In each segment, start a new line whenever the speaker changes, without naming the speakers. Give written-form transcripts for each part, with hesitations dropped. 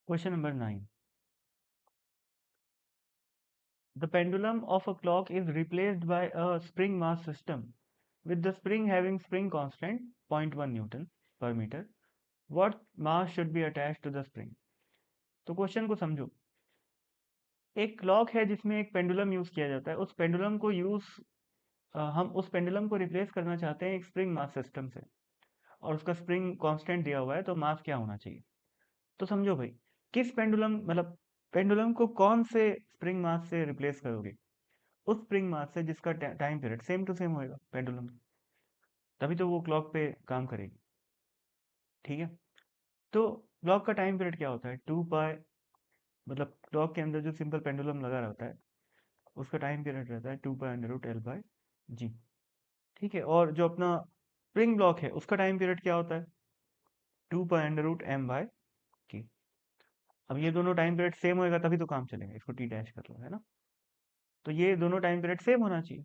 Question number 9. The pendulum of a clock is replaced by a spring mass system with the spring having spring constant 0.1 Newton per meter. What mass should be attached to the spring? तो question को समझो। एक clock है जिसमें एक pendulum use किया जाता है। उस पेंडुलम को हम उस पेंडुलम को रिप्लेस करना चाहते हैं एक स्प्रिंग मास सिस्टम से, और उसका स्प्रिंग कांस्टेंट दिया हुआ है, तो मास क्या होना चाहिए? तो समझो भाई, किस पेंडुलम मतलब पेंडुलम को कौन से स्प्रिंग मास से रिप्लेस करोगे? उस स्प्रिंग मास से जिसका time period same to same होएगा पेंडुलम, तभी तो वो क्लॉक पे काम करेगी। ठीक है, तो क्लॉक का टाइम पीरियड क्या होता है? 2 पाई, मतलब क्लॉक के अंदर जो सिंपल पेंडुलम लगा रहता है उसका टाइम पीरियड रहता है 2 पाई अंडर रूट L/G। ठीक है, और जो अपना स्प्रिंग ब्लॉक है उसका टाइम पीरियड क्या होता है? 2 पाई अंडर रूट M/K। अब ये दोनों टाइम पीरियड सेम होएगा तभी तो काम चलेगा। इसको टी डैश कर लो, है ना? तो ये दोनों टाइम पीरियड सेम होना चाहिए,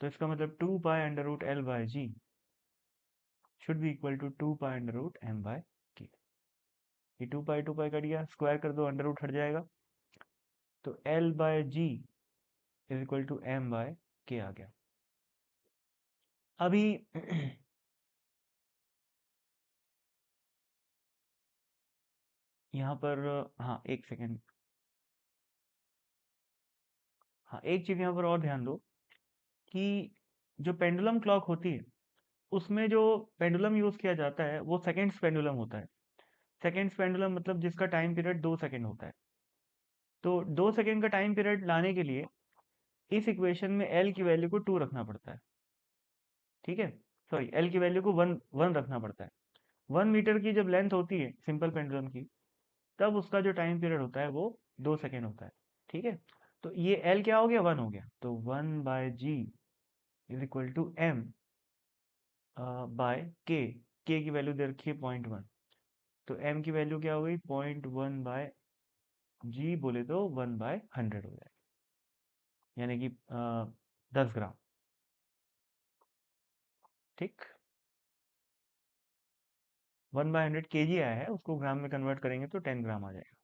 तो इसका मतलब 2 pi under root L/G should be equal to 2 pi under root M/K। ये 2 पाई कट गया, स्क्वायर कर दो, अंडर रूट हट जाएगा, तो L/G is equal to M/K आ गया। अभी यहाँ पर हाँ, एक सेकेंड। हाँ, एक चीज यहाँ पर और ध्यान दो कि जो पेंडुलम क्लॉक होती है उसमें जो पेंडुलम यूज किया जाता है वो सेकेंड्स पेंडुलम होता है। सेकेंड्स पेंडुलम मतलब जिसका टाइम पीरियड 2 सेकेंड होता है। तो 2 सेकेंड का टाइम पीरियड लाने के लिए इस इक्वेशन में एल की वैल्यू को 2 रखना पड़ता है। ठीक है, सॉरी, एल की वैल्यू को वन वन रखना पड़ता है। 1 मीटर की जब लेंथ होती है सिंपल पेंडुलम की, तब उसका जो टाइम पीरियड होता है वो 2 सेकेंड होता है। ठीक है, तो ये एल क्या हो गया? 1 हो गया, तो 1/G is equal to M by K की वैल्यू दे रखी है 0.1, तो M की वैल्यू क्या हो गई? 0.1/G बोले तो 1/100 हो जाए, यानी कि 10 ग्राम। ठीक, 1/100 kg आया है, उसको ग्राम में कन्वर्ट करेंगे तो 10 ग्राम आ जाएगा।